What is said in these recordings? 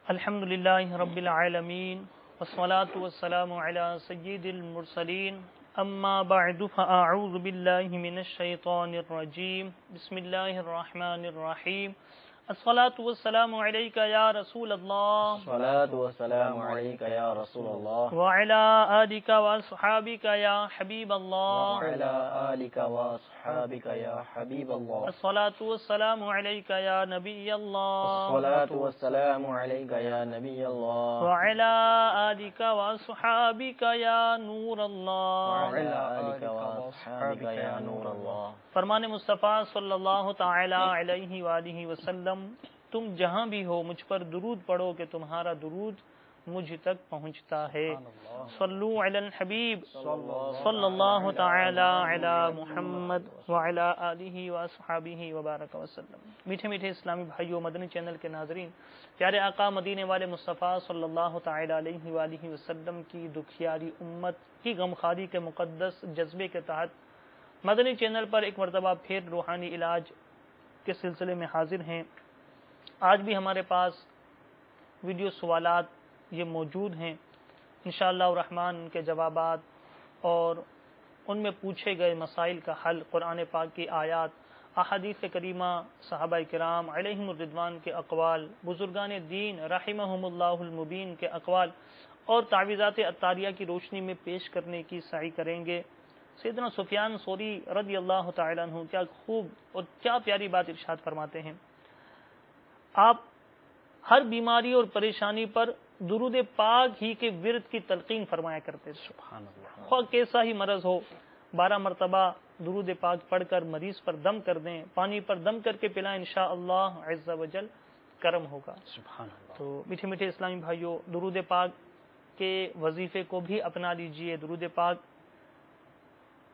الحمد للہ رب العالمین والصلاة والسلام علی سید المرسلین اما بعد فاعوذ باللہ من الشیطان الرجیم بسم اللہ الرحمن الرحیم الصلاة والسلام علیک یا رسول اللہ الصلاة والسلام علیک یا رسول اللہ وعلی آلک واصحابک یا حبیب اللہ وعلی آلک واصحابک یا حبیب اللہ الصلاة والسلام علیک یا نبی اللہ الصلاة والسلام علیک یا نبی اللہ وعلی آلک واصحابک یا نور اللہ وعلی آلک واصحابک یا نور اللہ فرمان مصطفیٰ صلی اللہ تعالی علیہ وآلہ وسلم، تم جہاں بھی ہو مجھ پر درود پڑھو کہ تمہارا درود مجھ تک پہنچتا ہے۔ صلو علی الحبیب صلی اللہ تعالی علی محمد وعلی آلہ واصحابہ وبارک وسلم۔ میٹھے میٹھے اسلامی بھائیو، مدنی چینل کے ناظرین، پیارے آقا مدینے والے مصطفیٰ صلی اللہ تعالی علیہ وآلہ وسلم کی دکھیاری امت کی غمخواری کے مقدس جذبے کے تحت مدنی چینل پر ایک مرتبہ پھر روحانی علاج کے سلسلے میں حاضر ہیں۔ آج بھی ہمارے پاس ویڈیو سوالات یہ موجود ہیں، انشاءاللہ الرحمن ان کے جوابات اور ان میں پوچھے گئے مسائل کا حل، قرآن پاک کی آیات، احادیث کریمہ، صحابہ کرام علیہم الرضوان کے اقوال، بزرگان دین رحمہم اللہ المبین کے اقوال اور تعویذات عطاریہ کی روشنی میں پیش کرنے کی سعی کریں گے۔ سیدنا سفیان ثوری رضی اللہ تعالی عنہ کیا خوب اور کیا پیاری بات ارشاد فرماتے ہیں، آپ ہر بیماری اور پریشانی پر درود پاک ہی کے ورد کی تلقین فرمایا کرتے تھے۔ سبحان اللہ۔ خواہ کیسا ہی مرض ہو، 12 مرتبہ درود پاک پڑھ کر مریض پر دم کر دیں، پانی پر دم کر کے پلائیں، انشاءاللہ عز و جل کرم ہوگا۔ سبحان اللہ۔ تو میٹھے میٹھے اسلامی بھائیوں، درود پاک کے وظیفے کو بھی اپنا لیجئے، درود پاک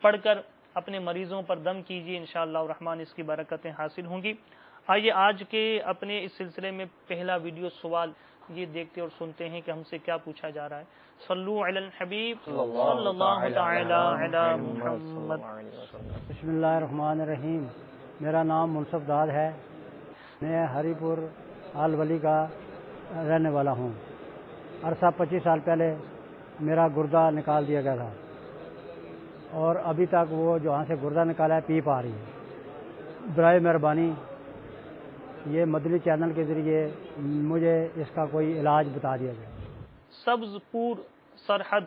پڑھ کر اپنے مریضوں پر دم کیجیے، انشاءاللہ الرحمن اس کی برکتیں حاصل ہوں گی۔ آئیے آج کے اپنے اس سلسلے میں پہلا ویڈیو سوال یہ دیکھتے اور سنتے ہیں کہ ہم سے کیا پوچھا جا رہا ہے۔ صلو علی الحبیب صلی اللہ تعالی علی محمد۔ بسم اللہ الرحمن الرحیم۔ میرا نام منصف داد ہے، میں ہری پور آل ولی کا رہنے والا ہوں۔ عرصہ 25 سال پہلے میرا گردہ نکال دیا گیا تھا اور ابھی تک وہ جو ہاں سے گردہ نکالا ہے پیپ آ رہی ہے۔ برائے مہربانی یہ مدنی چینل کے ذریعے مجھے اس کا کوئی علاج بتا دیا جائے۔ سبز پور سرحد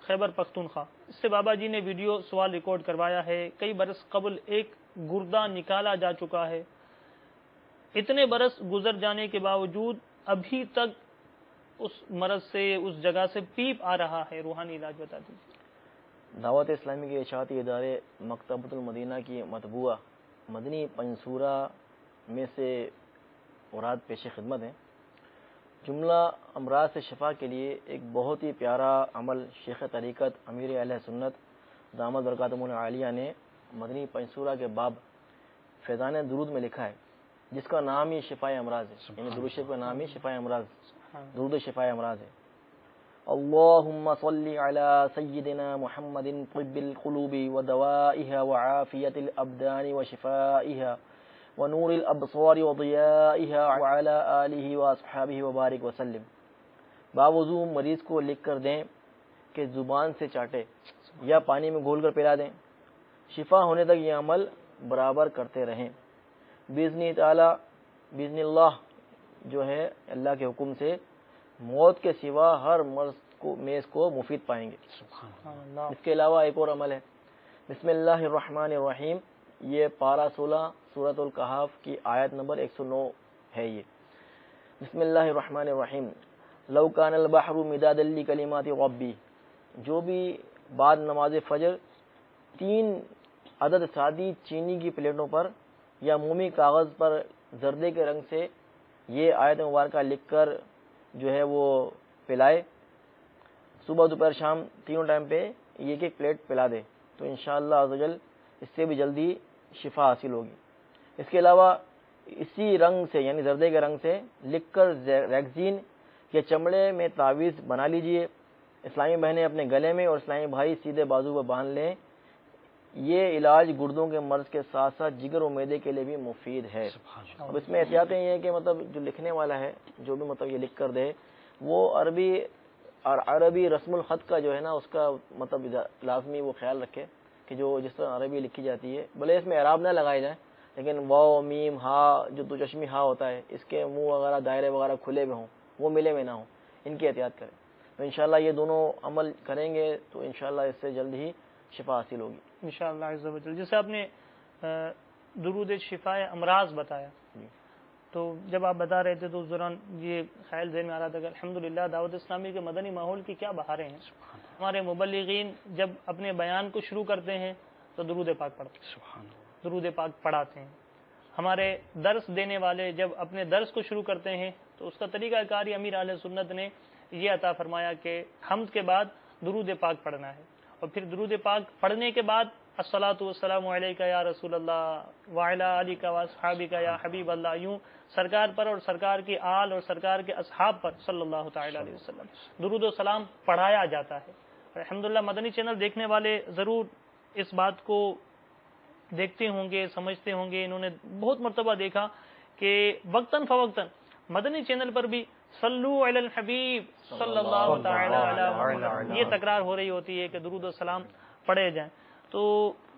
خیبر پختونخوا، اس سے بابا جی نے ویڈیو سوال ریکارڈ کروایا ہے۔ کئی برس قبل ایک گردہ نکالا جا چکا ہے، اتنے برس گزر جانے کے باوجود ابھی تک اس مرض سے، اس جگہ سے پیپ آ رہا ہے، روحانی علاج بتا دیجیے۔ دعوت اسلامی کے اشاعتی ادارے مکتبۃ المدینہ کی مطبوعہ مدنی پنصورہ میں سے مراد پیش خدمت ہیں۔ جملہ امراض سے شفا کے لیے ایک بہت ہی پیارا عمل شیخ طریقت امیر اہل سنت دامت برکاتہم العالیہ نے مدنی پنصورہ کے باب فیضان درود میں لکھا ہے، جس کا نام ہی شفائے امراض ہے، یعنی درود شریف کا نام ہی شفائے امراض، درود شفائے امراض ہے۔ اللہم صلی علی سیدنا محمد طب القلوب ودوائها وعافیت الابدان وشفائها ونور الابصار وضیائها وعلى آلہ واصحابہ وبارک وسلم۔ باوضو مریض کو لکھ کر دیں کہ زبان سے چاٹے یا پانی میں گھول کر پلا دیں، شفا ہونے تک یہ عمل برابر کرتے رہیں۔ باذن اللہ جو ہے اللہ کے حکم سے موت کے سوا ہر مرض میں اس کو مفید پائیں گے۔ اس کے علاوہ ایک اور عمل ہے، بسم اللہ الرحمن الرحیم، یہ پارہ 16 سورۃ الکہف کی آیت نمبر 109 ہے۔ یہ بسم اللہ الرحمن الرحیم، لو کان البحر مدادا لکلمات ربی، جو بھی بعد نماز فجر 3 عدد سادی چینی کی پلیٹوں پر یا مومی کاغذ پر زردے کے رنگ سے یہ آیت مبارکہ لکھ کر جو ہے وہ پلائے، صبح دوپہر شام تینوں ٹائم پہ ایک ایک پلیٹ پلا دے، تو انشاءاللہ عزوجل اس سے بھی جلدی شفا حاصل ہوگی۔ اس کے علاوہ اسی رنگ سے یعنی زردے کے رنگ سے لکھ کر ریگزین یا چمڑے میں تعویذ بنا لیجئے، اسلامی بہنیں اپنے گلے میں اور اسلامی بھائی سیدھے بازو پر باندھ لیں، یہ علاج گردوں کے مرض کے ساتھ ساتھ جگر و معدے کے لیے بھی مفید ہے. اب اس میں احتیاطیں یہ ہیں کہ مطلب جو لکھنے والا ہے جو بھی مطلب یہ لکھ کر دے وہ عربی رسم الخط کا جو ہے نا اس کا مطلب لازمی وہ خیال رکھے کہ جو جس طرح عربی لکھی جاتی ہے بھلے اس میں اعراب نہ لگائے جائیں لیکن واو میم ہا جو دو چشمی ہا ہوتا ہے اس کے منہ وغیرہ دائرے وغیرہ کھلے ہوئے ہوں وہ ملے ہوئے نہ ہوں, ان کی احتیاط کریں. تو انشاءاللہ یہ دونوں عمل کریں گے تو انشاءاللہ اس سے جلد ہی شفا حاصل ہوگی انشاءاللہ عز و جل. جیسے آپ نے درود شفاء امراض بتایا تو جب آپ بتا رہے تھے تو اس دوران یہ خیال ذہن میں آ رہا تھا کہ الحمدللہ دعوت اسلامی کے مدنی ماحول کی کیا بہاریں ہیں. ہمارے مبلغین جب اپنے بیان کو شروع کرتے ہیں تو درود پاک پڑھتے ہیں, درود پاک پڑھاتے ہیں. ہمارے درس دینے والے جب اپنے درس کو شروع کرتے ہیں تو اس کا طریقہ کار امیر اہل سنت نے یہ عطا فرمایا کہ حمد کے بعد درود پاک پڑھنا ہے, اور پھر درود پاک پڑھنے کے بعد الصلاۃ والسلام علیک یا رسول اللہ وعلی آلک واصحابک یا حبیب اللہ, یوں سرکار پر اور سرکار کی آل اور سرکار کے اصحاب پر صلی اللہ تعالی علیہ وسلم درود و سلام پڑھایا جاتا ہے. الحمدللہ مدنی چینل دیکھنے والے ضرور اس بات کو دیکھتے ہوں گے, سمجھتے ہوں گے. انہوں نے بہت مرتبہ دیکھا کہ وقتاً فوقتاً مدنی چینل پر بھی صلو علی الحبیب صلی اللہ تعالی علی محمد یہ تکرار ہو رہی ہوتی ہے کہ درود و سلام پڑھے جائیں. تو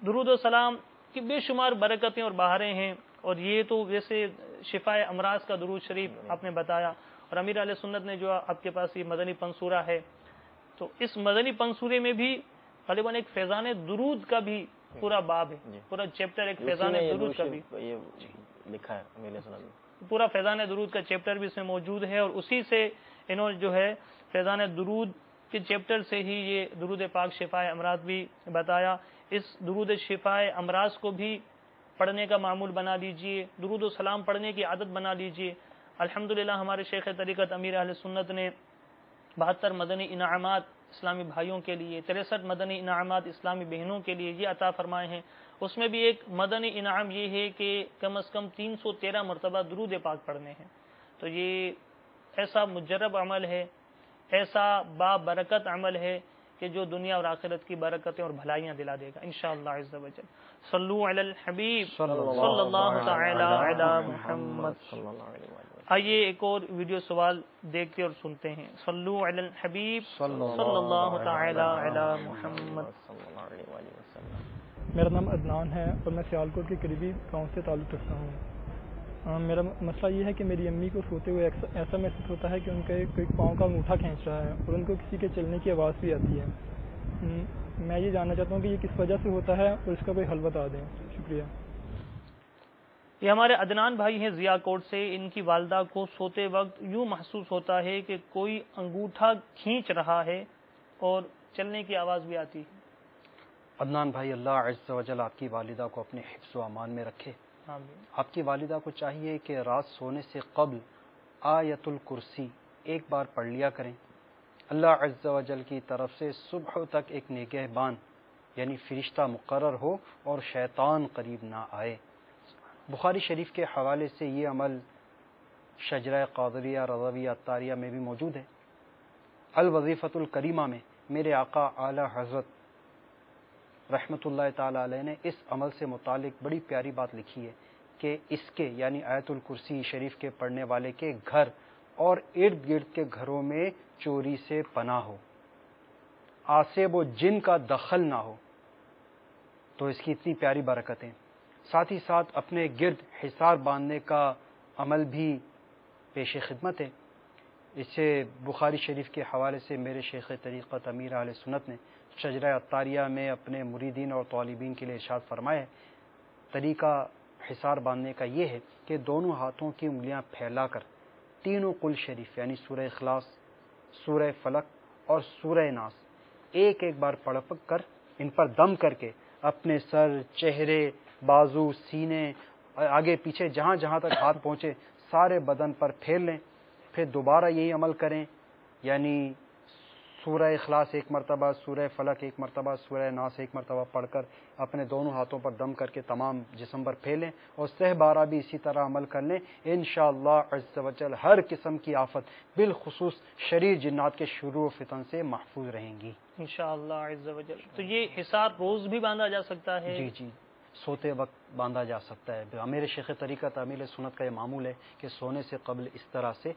درود و سلام کی بے شمار برکتیں اور بہاریں ہیں, اور یہ تو جیسے شفاء امراض کا درود شریف آپ نے بتایا, اور امیر علیہ سنت نے جو آپ کے پاس یہ مدنی پنصورہ ہے تو اس مدنی پنصورے میں بھی غالباً ایک فیضان درود کا بھی پورا باب ہے, پورا چیپٹر ایک فیضان درود کا بھی لکھا ہے امیر علیہ سنت. پورا فیضان درود کا چیپٹر بھی اس میں موجود ہے, اور اسی سے انہوں نے جو ہے فیضان درود کے چیپٹر سے ہی یہ درود پاک شفاء امراض بھی بتایا. اس درود شفاء امراض کو بھی پڑھنے کا معمول بنا لیجئے, درود و سلام پڑھنے کی عادت بنا لیجئے. الحمدللہ ہمارے شیخ طریقت امیر اہل سنت نے 72 مدنی انعامات اسلامی بھائیوں کے لیے, 63 مدنی انعامات اسلامی بہنوں کے لیے یہ عطا فرمائے ہیں. اس میں بھی ایک مدنی انعام یہ ہے کہ کم از کم 313 مرتبہ درود پاک پڑھنے ہیں. تو یہ ایسا مجرب عمل ہے, ایسا بابرکت عمل ہے کہ جو دنیا اور آخرت کی برکتیں اور بھلائیاں دلا دے گا انشاءاللہ عز و جل. صلو علی الحبیب صلی اللہ تعالی علی محمد. آئیے ایک اور ویڈیو سوال دیکھتے اور سنتے ہیں. صلو علی الحبیب صلی اللہ تعالی علی محمد. میرا نام عدنان ہے اور میں سیالکوٹ کے قریبی گاؤں سے تعلق رکھتا ہوں. میرا مسئلہ یہ ہے کہ میری امی کو سوتے ہوئے ایسا محسوس ہوتا ہے کہ ان کا ایک پاؤں کا انگوٹھا کھینچ رہا ہے اور ان کو کسی کے چلنے کی آواز بھی آتی ہے. میں یہ جاننا چاہتا ہوں کہ یہ کس وجہ سے ہوتا ہے اور اس کا کوئی حل بتا دیں. شکریہ. یہ ہمارے عدنان بھائی ہیں ضیاء کوٹ سے. ان کی والدہ کو سوتے وقت یوں محسوس ہوتا ہے کہ کوئی انگوٹھا کھینچ رہا ہے اور چلنے کی آواز بھی آتی ہے. عدنان بھائی اللہ عز و جل آپ کی والدہ کو اپنے حفظ و امان میں رکھے. آمین. آپ کی والدہ کو چاہیے کہ رات سونے سے قبل آیت الکرسی ایک بار پڑھ لیا کریں. اللہ عز و جل کی طرف سے صبح تک ایک نگہبان یعنی فرشتہ مقرر ہو اور شیطان قریب نہ آئے. بخاری شریف کے حوالے سے یہ عمل شجرہ قادریہ رضویہ عطاریہ میں بھی موجود ہے. الوظیفۃ الکریمہ میں میرے آقا اعلی حضرت رحمۃ اللہ تعالی علیہ نے اس عمل سے متعلق بڑی پیاری بات لکھی ہے کہ اس کے یعنی آیت الکرسی شریف کے پڑھنے والے کے گھر اور ارد گرد کے گھروں میں چوری سے پناہ ہو, آسیب و جن کا دخل نہ ہو. تو اس کی اتنی پیاری برکتیں. ساتھ ہی ساتھ اپنے گرد حصار باندھنے کا عمل بھی پیش خدمت ہے. اسے بخاری شریف کے حوالے سے میرے شیخ طریقت امیر اہل سنت نے شجرہ عطاریہ میں اپنے مریدین اور طالبین کے لیے ارشاد فرمایا ہے. طریقہ حصار باندھنے کا یہ ہے کہ دونوں ہاتھوں کی انگلیاں پھیلا کر تینوں قل شریف یعنی سورہ اخلاص, سورہ فلق اور سورہ ناس ایک ایک بار پڑھ کر ان پر دم کر کے اپنے سر, چہرے, بازو, سینے, آگے پیچھے جہاں جہاں تک ہاتھ پہنچے سارے بدن پر پھیر لیں. پھر دوبارہ یہی عمل کریں یعنی سورہ اخلاص ایک مرتبہ، سورہ فلق ایک مرتبہ، سورہ ناس ایک مرتبہ پڑھ کر اپنے دونوں ہاتھوں پر دم کر کے تمام جسم پر پھیلیں، اور 100 بارہ بھی اسی طرح عمل کر لیں۔ انشاءاللہ عز و جل ہر قسم کی آفت، بالخصوص شریر جنات کے شرور و فتن سے محفوظ رہیں گی انشاءاللہ عز و جل۔ تو یہ حصار روز بھی باندھا جا سکتا ہے؟ جی جی، سوتے وقت باندھا جا سکتا ہے۔ میرے شیخ طریقت امیل سنت کا یہ معمول ہے کہ سونے سے قبل اس طرح سے